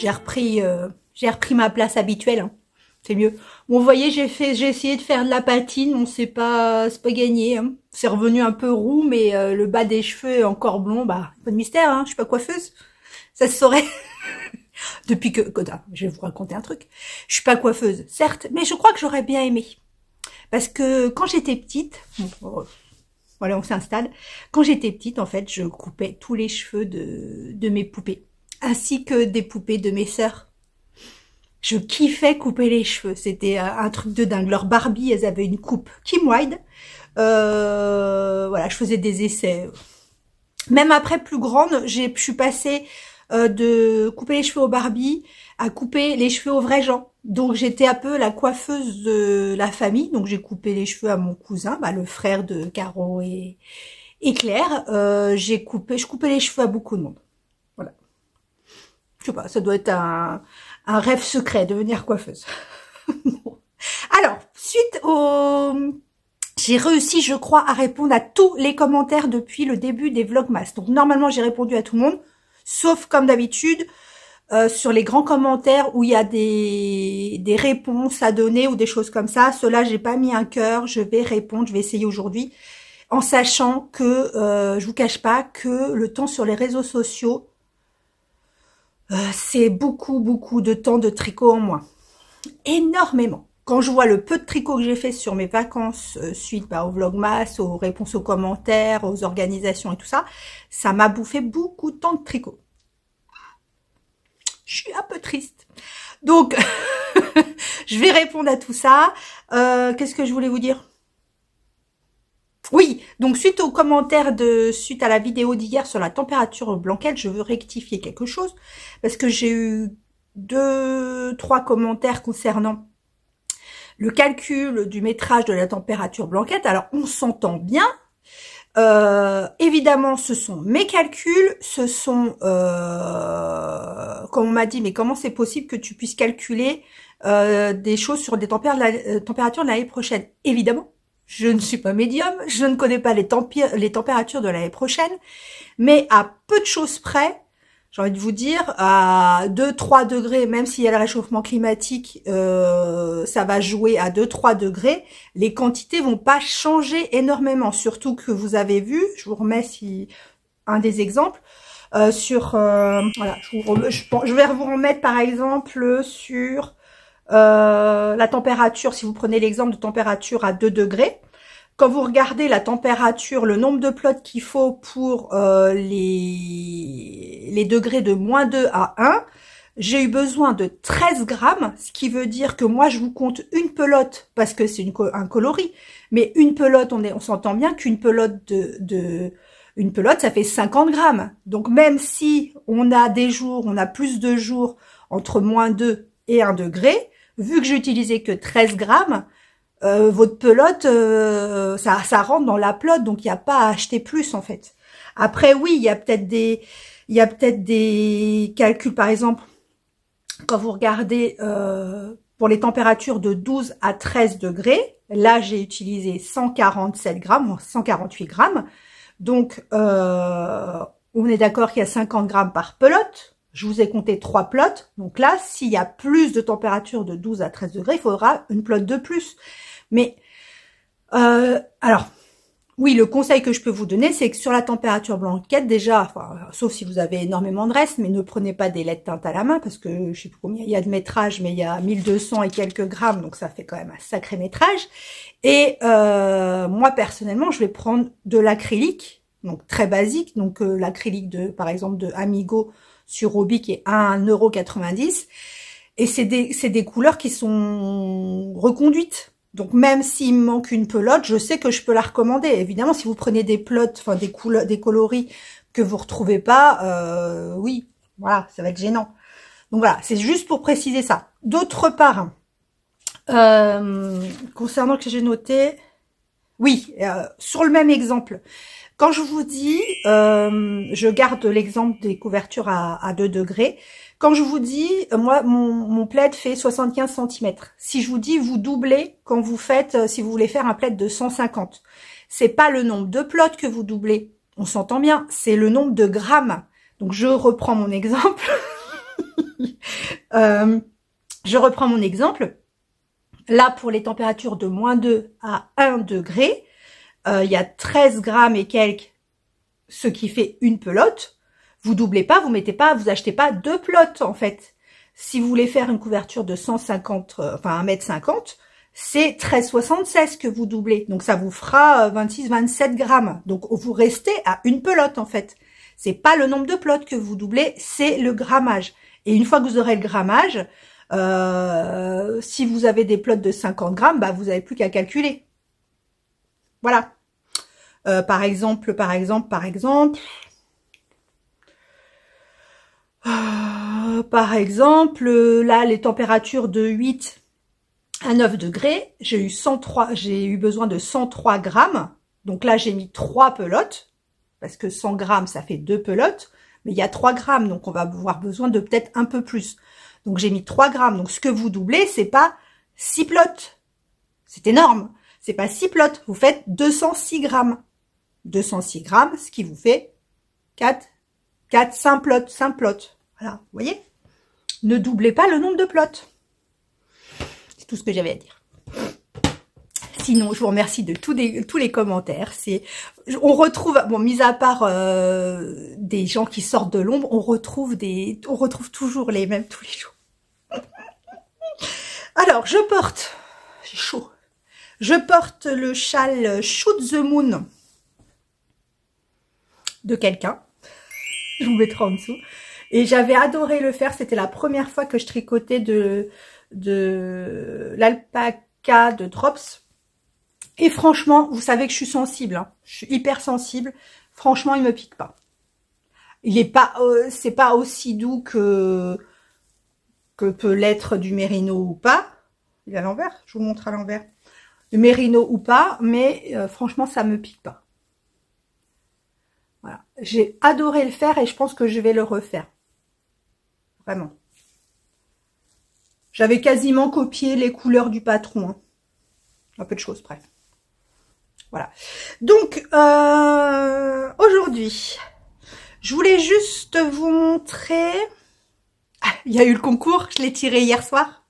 j'ai repris ma place habituelle. Hein. C'est mieux. Bon, vous voyez, j'ai essayé de faire de la patine. Bon, c'est pas gagné. Hein. C'est revenu un peu roux, mais le bas des cheveux est encore blond. Bah, pas de mystère. Hein. Je suis pas coiffeuse. Ça se saurait. Depuis que je vais vous raconter un truc. Je suis pas coiffeuse, certes, mais je crois que j'aurais bien aimé. Parce que quand j'étais petite, bon, voilà, on s'installe. Quand j'étais petite, en fait, je coupais tous les cheveux de mes poupées, ainsi que des poupées de mes sœurs. Je kiffais couper les cheveux. C'était un truc de dingue. Leur Barbie, elles avaient une coupe Kim Wilde. Voilà, je faisais des essais. Même après, plus grande, je suis passée de couper les cheveux aux Barbie à couper les cheveux aux vrais gens. Donc j'étais un peu la coiffeuse de la famille. Donc j'ai coupé les cheveux à mon cousin, bah, le frère de Caro et Claire. Je coupais les cheveux à beaucoup de monde. Voilà. Je sais pas, ça doit être un rêve secret, devenir coiffeuse. Alors, suite au... J'ai réussi, je crois, à répondre à tous les commentaires depuis le début des Vlogmas. Donc, normalement, j'ai répondu à tout le monde, sauf, comme d'habitude, sur les grands commentaires où il y a des réponses à donner ou des choses comme ça. Ceux-là, j'ai pas mis un cœur, je vais répondre, je vais essayer aujourd'hui, en sachant que, je vous cache pas, que le temps sur les réseaux sociaux, c'est beaucoup de temps de tricot en moins. Énormément. Quand je vois le peu de tricot que j'ai fait sur mes vacances suite au Vlogmas, aux réponses aux commentaires, aux organisations et tout ça, ça m'a bouffé beaucoup de temps de tricot. Je suis un peu triste. Donc, je vais répondre à tout ça. Qu'est-ce que je voulais vous dire ? Oui, donc suite aux commentaires suite à la vidéo d'hier sur la température blanquette, je veux rectifier quelque chose parce que j'ai eu 2-3 commentaires concernant le calcul du métrage de la température blanquette. Alors, on s'entend bien. Évidemment, ce sont mes calculs, ce sont, comme on m'a dit, mais comment c'est possible que tu puisses calculer des choses sur des températures de l'année prochaine? Évidemment. Je ne suis pas médium, je ne connais pas les températures de l'année prochaine, mais à peu de choses près, j'ai envie de vous dire, à 2-3 degrés, même s'il y a le réchauffement climatique, ça va jouer à 2-3 degrés, les quantités vont pas changer énormément, surtout que vous avez vu, je vous remets un des exemples, voilà, je vais vous remettre par exemple sur... la température, si vous prenez l'exemple de température à 2 degrés, quand vous regardez la température, le nombre de plots qu'il faut pour les degrés de -2 à 1, j'ai eu besoin de 13 grammes, ce qui veut dire que moi je vous compte une pelote, parce que c'est un coloris, mais une pelote, on s'entend bien qu'une pelote une pelote, ça fait 50 grammes. Donc même si on a plus de jours entre -2 et 1 degré, vu que j'ai utilisé que 13 grammes, votre pelote, ça rentre dans la pelote, donc il n'y a pas à acheter plus en fait. Après oui, il y a peut-être des calculs, par exemple, quand vous regardez pour les températures de 12 à 13 degrés, là j'ai utilisé 147 grammes, 148 grammes, donc on est d'accord qu'il y a 50 grammes par pelote. Je vous ai compté 3 plots. Donc là, s'il y a plus de température de 12 à 13 degrés, il faudra une pelote de plus. Mais, alors, oui, le conseil que je peux vous donner, c'est que sur la température blanquette, déjà, enfin, sauf si vous avez énormément de reste, mais ne prenez pas des laits de teinte à la main, parce que je sais plus combien il y a de métrage, mais il y a 1200 et quelques grammes, donc ça fait quand même un sacré métrage. Et moi, personnellement, je vais prendre de l'acrylique, donc très basique, donc l'acrylique par exemple, de Amigo, sur Roby qui est à 1,90 €. Et c'est des couleurs qui sont reconduites. Donc même s'il me manque une pelote, je sais que je peux la recommander. Évidemment, si vous prenez des plots, enfin des couleurs, des coloris que vous retrouvez pas, oui, voilà, ça va être gênant. Donc voilà, c'est juste pour préciser ça. D'autre part, concernant ce que j'ai noté, oui, sur le même exemple, quand je vous dis, je garde l'exemple des couvertures à 2 degrés. Quand je vous dis, moi, mon plaid fait 75 cm. Si je vous dis, vous doublez quand vous faites, si vous voulez faire un plaid de 150. C'est pas le nombre de plots que vous doublez. On s'entend bien. C'est le nombre de grammes. Donc, je reprends mon exemple. Je reprends mon exemple. Là, pour les températures de -2 à 1 degré, il y a 13 grammes et quelques, ce qui fait une pelote. Vous doublez pas, vous achetez pas 2 pelotes, en fait. Si vous voulez faire une couverture de 150, enfin 1,50 m, c'est 13,76 que vous doublez. Donc, ça vous fera 26-27 grammes. Donc, vous restez à une pelote, en fait. C'est pas le nombre de pelotes que vous doublez, c'est le grammage. Et une fois que vous aurez le grammage, si vous avez des pelotes de 50 grammes, bah, vous n'avez plus qu'à calculer. Voilà. Par exemple, là, les températures de 8 à 9 degrés, j'ai eu besoin de 103 grammes. Donc là, j'ai mis 3 pelotes, parce que 100 grammes, ça fait 2 pelotes, mais il y a 3 grammes, donc on va avoir besoin de peut-être un peu plus. Donc j'ai mis 3 grammes. Donc ce que vous doublez, c'est pas 6 pelotes. C'est énorme. C'est pas 6 pelotes. Vous faites 206 grammes. 206 grammes, ce qui vous fait 5 pelotes. Voilà, vous voyez? Ne doublez pas le nombre de pelotes. C'est tout ce que j'avais à dire. Sinon, je vous remercie de tous les commentaires. On retrouve, bon, mis à part des gens qui sortent de l'ombre, on retrouve toujours les mêmes tous les jours. Alors, j'ai chaud. Je porte le châle Shoot the Moon de quelqu'un. Je vous mettrai en dessous. Et j'avais adoré le faire. C'était la première fois que je tricotais de l'alpaca de Drops. Et franchement, vous savez que je suis sensible. Hein. Je suis hyper sensible. Franchement, il me pique pas. Il est pas, c'est pas aussi doux que peut l'être du mérino ou pas. Il est à l'envers. Je vous montre à l'envers. Le mérino ou pas, mais franchement, ça me pique pas. Voilà. J'ai adoré le faire et je pense que je vais le refaire. Vraiment. J'avais quasiment copié les couleurs du patron. Hein. Un peu de choses près. Voilà. Donc, aujourd'hui, je voulais juste vous montrer... Ah, il y a eu le concours, je l'ai tiré hier soir,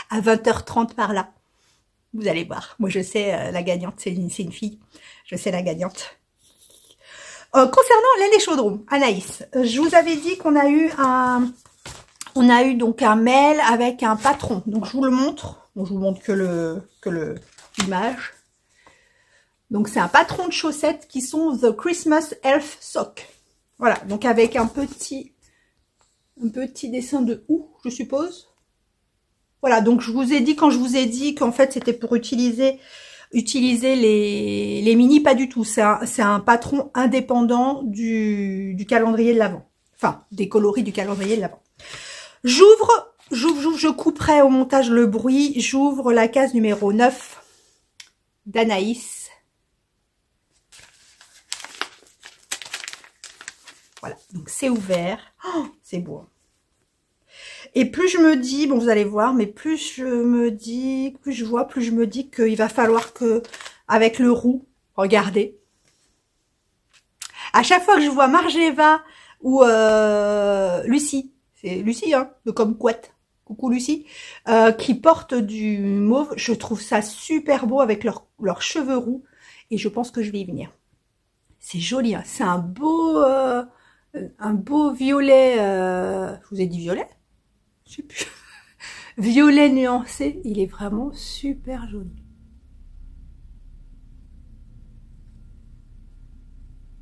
à 20h30 par là. Vous allez voir. Moi, je sais la gagnante, c'est une fille. Je sais la gagnante. Concernant l'aile chaudron, Anaïs, je vous avais dit qu'on a eu donc un mail avec un patron. Donc, je vous le montre. Bon, je vous montre que l'image. Donc, c'est un patron de chaussettes qui sont The Christmas Elf Sock. Voilà. Donc, avec un petit dessin de houx, je suppose. Voilà. Donc, je vous ai dit, quand je vous ai dit qu'en fait, c'était pour utiliser les mini, pas du tout. C'est un patron indépendant du calendrier de l'Avent. Enfin, des coloris du calendrier de l'Avent. Je couperai au montage le bruit. J'ouvre la case numéro 9 d'Anaïs. Voilà, donc c'est ouvert. Oh, c'est beau. Et plus je me dis, bon vous allez voir, mais plus je me dis qu'il va falloir que, avec le roux, regardez. À chaque fois que je vois Margeva ou Lucie, c'est Lucie, hein, de Kumquat, coucou Lucie, qui portent du mauve, je trouve ça super beau avec leurs cheveux roux, et je pense que je vais y venir. C'est joli, hein, c'est un beau violet, je vous ai dit violet? Je sais plus. Violet nuancé, il est vraiment super joli.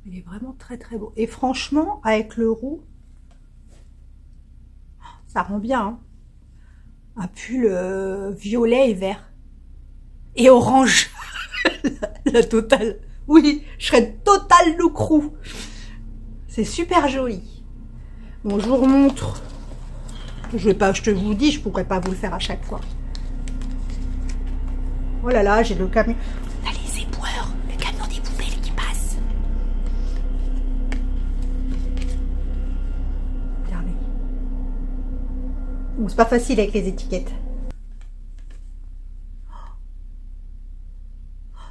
Il est vraiment très très beau. Et franchement, avec le roux, ça rend bien. Hein. Un pull violet et vert. Et orange. la totale. Oui, je serais total look roux. C'est super joli. Bon, je vous remontre. Je te vous dis, je pourrais pas vous le faire à chaque fois. Oh là là, j'ai le camion. On a les éboueurs, le camion des poubelles qui passe. Regardez. Bon, c'est pas facile avec les étiquettes.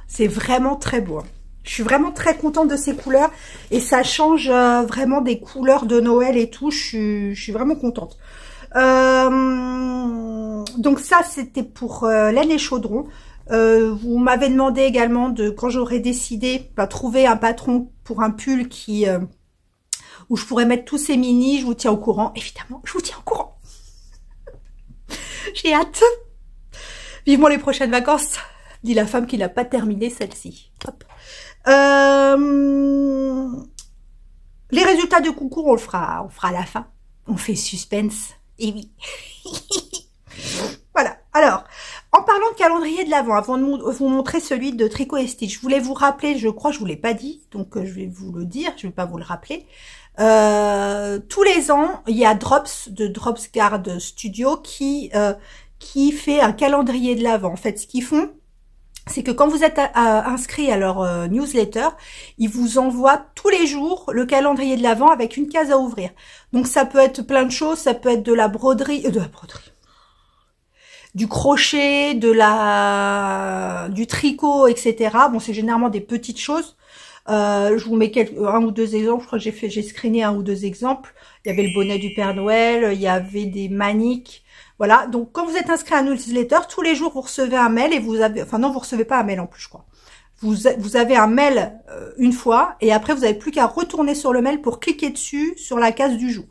C'est vraiment très beau. Hein. Je suis vraiment très contente de ces couleurs et ça change vraiment des couleurs de Noël et tout. Je suis vraiment contente. Donc ça, c'était pour laine et chaudron. Vous m'avez demandé également de, quand j'aurai décidé, trouver un patron pour un pull qui où je pourrais mettre tous ces mini. Je vous tiens au courant. Évidemment, je vous tiens au courant. J'ai hâte. Vivement les prochaines vacances, dit la femme qui n'a pas terminé celle-ci. Hop. Les résultats de concours, on le fera à la fin. On fait suspense. Et oui. Voilà. Alors, en parlant de calendrier de l'Avent, avant de vous montrer celui de Tricot et Stitch, je voulais vous rappeler, je crois que je vous l'ai pas dit, donc je vais vous le dire, je vais pas vous le rappeler. Tous les ans, il y a Drops de Drops Guard Studio qui fait un calendrier de l'Avent. En fait, ce qu'ils font, c'est que quand vous êtes inscrit à leur newsletter, ils vous envoient tous les jours le calendrier de l'Avent avec une case à ouvrir. Donc ça peut être plein de choses, ça peut être de la broderie, du crochet, du tricot, etc. Bon, c'est généralement des petites choses. Je vous mets un ou deux exemples. Je crois que j'ai screené un ou deux exemples. Il y avait le bonnet du Père Noël, il y avait des maniques. Voilà. Donc, quand vous êtes inscrit à un newsletter, tous les jours, vous recevez un mail et vous avez, enfin non, vous recevez pas un mail en plus, je crois. Vous avez un mail une fois et après, vous n'avez plus qu'à retourner sur le mail pour cliquer dessus sur la case du jour.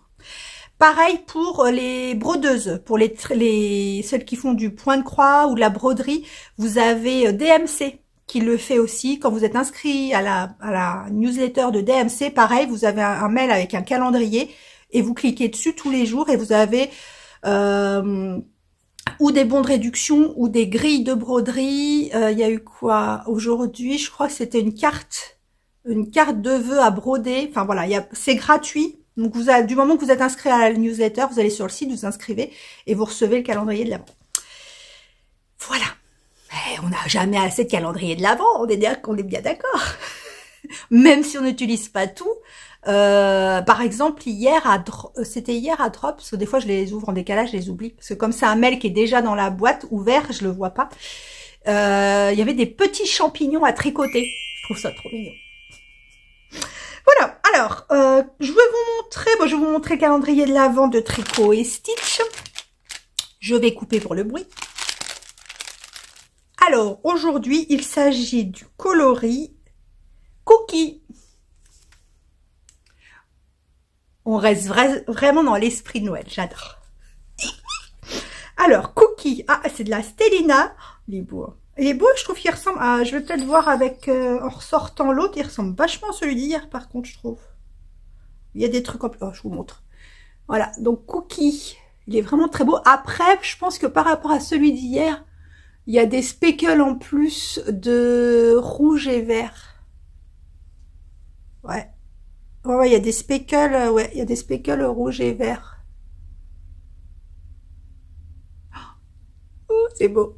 Pareil pour les brodeuses, pour celles qui font du point de croix ou de la broderie, vous avez DMC qui le fait aussi. Quand vous êtes inscrit à la newsletter de DMC, pareil, vous avez un mail avec un calendrier et vous cliquez dessus tous les jours et vous avez ou des bons de réduction ou des grilles de broderie. Il y a eu quoi aujourd'hui? Je crois que c'était une carte de vœux à broder. Enfin voilà, c'est gratuit. Donc du moment que vous êtes inscrit à la newsletter, vous allez sur le site, vous inscrivez et vous recevez le calendrier de l'Avent. Voilà. Mais on n'a jamais assez de calendrier de l'Avent, on est bien d'accord. Même si on n'utilise pas tout. Par exemple, c'était hier à Drop, parce que des fois je les ouvre en décalage, je les oublie. Parce que comme c'est un mail qui est déjà dans la boîte, ouvert, je le vois pas. Il y avait des petits champignons à tricoter. Je trouve ça trop mignon. Voilà, alors, je vais vous montrer le calendrier de l'Avent de Tricot et Stitch. Je vais couper pour le bruit. Alors, aujourd'hui, il s'agit du coloris Cookie. On reste vraiment dans l'esprit de Noël, j'adore. Alors, Cookie, c'est de la Stellina. Il est beau. Il est beau, je trouve qu'il ressemble à... Je vais peut-être voir avec... en ressortant l'autre, il ressemble vachement à celui d'hier, par contre, je trouve. Il y a des trucs en plus... Oh, je vous montre. Voilà, donc Cookie. Il est vraiment très beau. Après, je pense que par rapport à celui d'hier, il y a des speckles en plus de rouge et vert. Ouais. Ouais, il y a des speckles, il y a des speckles rouge et vert. Oh, c'est beau.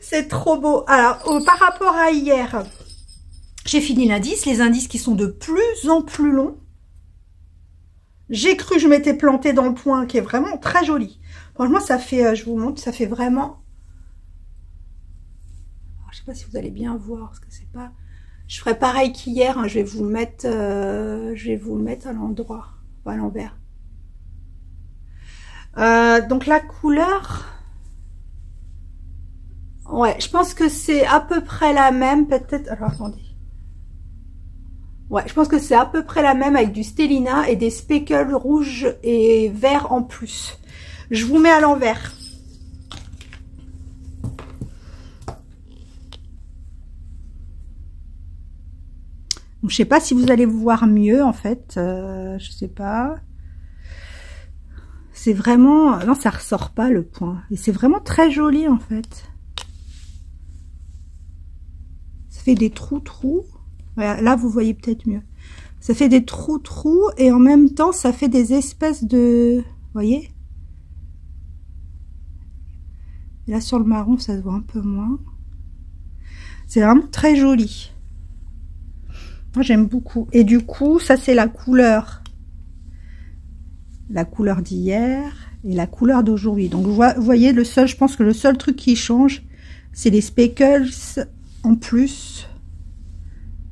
C'est trop beau. Alors, par rapport à hier, j'ai fini l'indice. Les indices qui sont de plus en plus longs. J'ai cru que je m'étais plantée dans le point, qui est vraiment très joli. Franchement, ça fait, je vous montre, ça fait vraiment... Alors, je sais pas si vous allez bien voir, parce que c'est pas... Je ferai pareil qu'hier, hein, je vais vous le mettre à l'endroit, pas à l'envers. Donc la couleur... Ouais, je pense que c'est à peu près la même, peut-être... Alors, attendez. Ouais, je pense que c'est à peu près la même avec du Stellina et des speckles rouges et verts en plus. Je vous mets à l'envers. Je sais pas si vous allez voir mieux, en fait. Je sais pas. C'est vraiment... Non, ça ressort pas, le point. Et c'est vraiment très joli, en fait. Ça fait des trous. Voilà, là, vous voyez peut-être mieux. Ça fait des trous et en même temps, ça fait des espèces de... Vous voyez? Et là, sur le marron, ça se voit un peu moins. C'est vraiment très joli. Moi, j'aime beaucoup. Et du coup, ça, c'est la couleur. La couleur d'hier et la couleur d'aujourd'hui. Donc, vous voyez, je pense que le seul truc qui change, c'est les speckles en plus.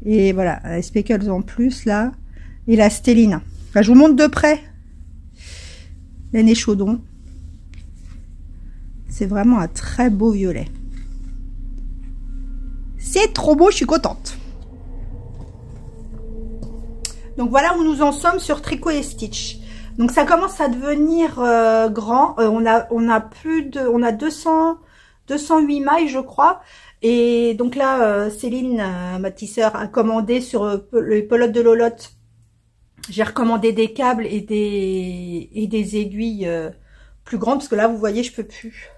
Et voilà, les speckles en plus, là. Et la Stellina. Enfin, je vous montre de près. Laine et chaudron. C'est vraiment un très beau violet. C'est trop beau, je suis contente. Donc voilà où nous en sommes sur Tricot et Stitch. Donc ça commence à devenir grand. On a 208 mailles, je crois. Et donc là, Céline, ma petite sœur, a commandé sur les pelotes de Lolotte. J'ai recommandé des câbles et des aiguilles plus grandes parce que là, vous voyez, je peux plus.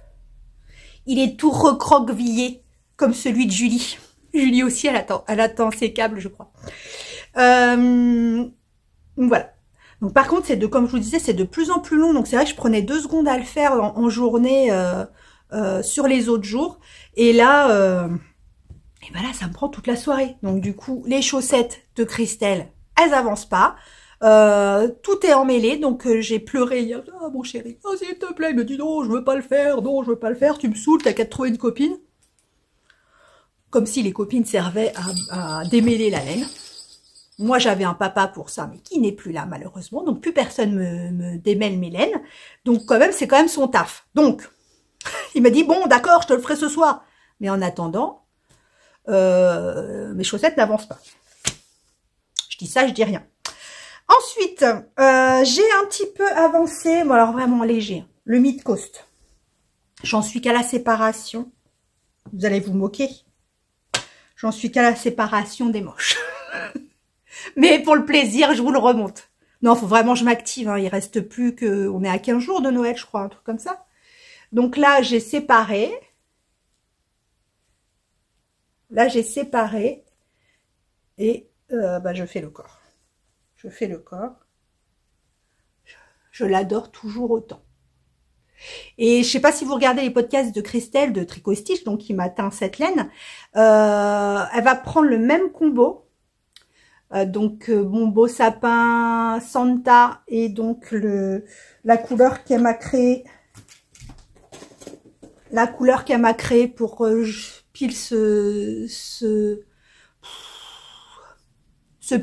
Il est tout recroquevillé comme celui de Julie. Julie aussi, elle attend ses câbles, je crois. Voilà. Donc par contre, comme je vous disais, c'est de plus en plus long. Donc c'est vrai que je prenais 2 secondes à le faire en journée sur les autres jours. Et là, et ben là, ça me prend toute la soirée. Donc du coup, les chaussettes de Christelle, elles avancent pas. Tout est emmêlé, donc j'ai pleuré hier. Ah mon chéri, oh, s'il te plaît, il me dit non, je veux pas le faire, non, je veux pas le faire, tu me saoules, t'as qu'à te trouver une copine. Comme si les copines servaient à démêler la laine. Moi, j'avais un papa pour ça, mais qui n'est plus là, malheureusement. Donc, plus personne me démêle mes laines. Donc, quand même, c'est quand même son taf. Donc, il m'a dit, bon, d'accord, je te le ferai ce soir. Mais en attendant, mes chaussettes n'avancent pas. Je dis ça, je dis rien. Ensuite, j'ai un petit peu avancé, bon, alors vraiment léger, le mid-coast. J'en suis qu'à la séparation. Vous allez vous moquer. J'en suis qu'à la séparation des moches. Mais pour le plaisir, je vous le remonte. Non, faut vraiment que je m'active. Hein. Il reste plus que... On est à 15 jours de Noël, je crois, un truc comme ça. Donc là, j'ai séparé. Là, j'ai séparé. Et bah, je fais le corps. Je fais le corps. Je l'adore toujours autant. Et je sais pas si vous regardez les podcasts de Christelle de Tricot Stitch, donc qui m'a teint cette laine. Elle va prendre le même combo. Donc mon beau sapin Santa et donc la couleur qu'elle m'a créée. La couleur qu'elle m'a créée pour pile ce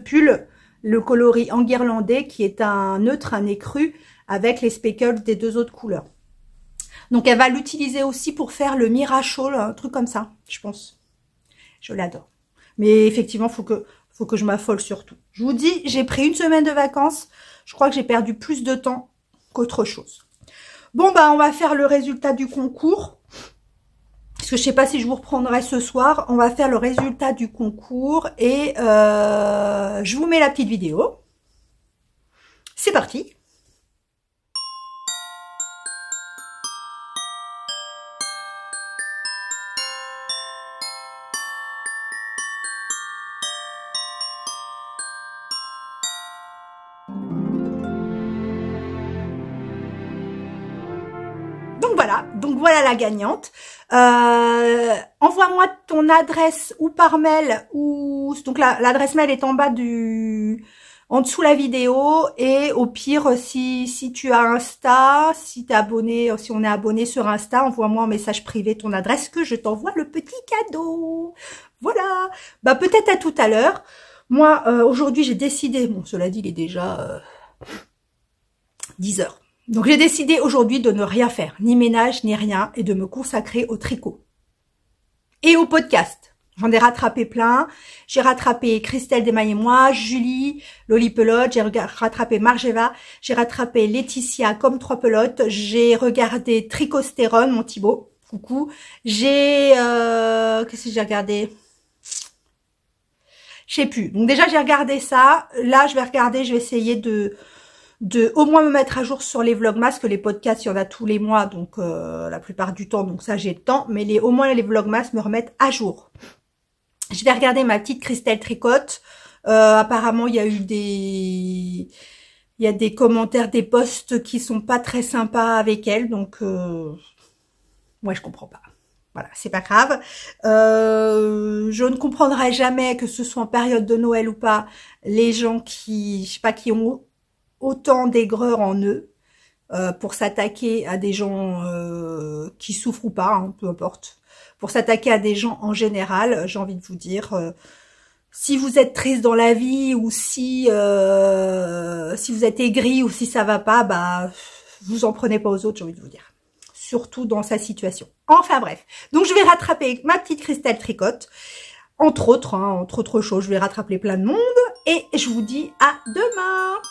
pull, le coloris enguirlandais qui est un neutre, un écru avec les speckles des 2 autres couleurs. Donc elle va l'utiliser aussi pour faire le Mirachol, un truc comme ça, je pense. Je l'adore. Mais effectivement, faut que je m'affole surtout. Je vous dis, j'ai pris une semaine de vacances. Je crois que j'ai perdu plus de temps qu'autre chose. Bon, bah, on va faire le résultat du concours. Parce que je sais pas si je vous reprendrai ce soir. On va faire le résultat du concours. Et je vous mets la petite vidéo. C'est parti. Donc voilà la gagnante. Envoie-moi ton adresse ou par mail ou donc l'adresse mail est en bas en dessous la vidéo et au pire si tu as Insta, si t'es abonné, si on est abonné sur Insta, envoie-moi un message privé ton adresse que je t'envoie le petit cadeau. Voilà. Bah peut-être à tout à l'heure. Moi aujourd'hui j'ai décidé, bon cela dit il est déjà 10 heures. Donc j'ai décidé aujourd'hui de ne rien faire, ni ménage, ni rien, et de me consacrer au tricot. Et au podcast. J'en ai rattrapé plein. J'ai rattrapé Christelle Desmailles-moi, Julie, Loli Pelote, j'ai rattrapé Margeva, j'ai rattrapé Laetitia comme 3 pelotes, j'ai regardé Tricostérone, mon Thibaut, coucou. J'ai... qu'est-ce que j'ai regardé? Je sais plus. Donc déjà j'ai regardé ça. Là je vais essayer de au moins me mettre à jour sur les vlogmas, que les podcasts, il y en a tous les mois, donc la plupart du temps, donc ça j'ai le temps, mais au moins les vlogmas me remettent à jour. Je vais regarder ma petite Christelle tricote. Apparemment, il y a eu des commentaires, des posts qui sont pas très sympas avec elle, donc moi je comprends pas. Voilà, c'est pas grave. Je ne comprendrai jamais, que ce soit en période de Noël ou pas, les gens qui, je sais pas, qui ont autant d'aigreur en eux pour s'attaquer à des gens qui souffrent ou pas, hein, peu importe. Pour s'attaquer à des gens en général, j'ai envie de vous dire, si vous êtes triste dans la vie ou si vous êtes aigri ou si ça va pas, bah vous en prenez pas aux autres, j'ai envie de vous dire. surtout dans sa situation. Enfin bref, donc je vais rattraper ma petite Christelle Tricotte, entre autres choses, je vais rattraper plein de monde, et je vous dis à demain.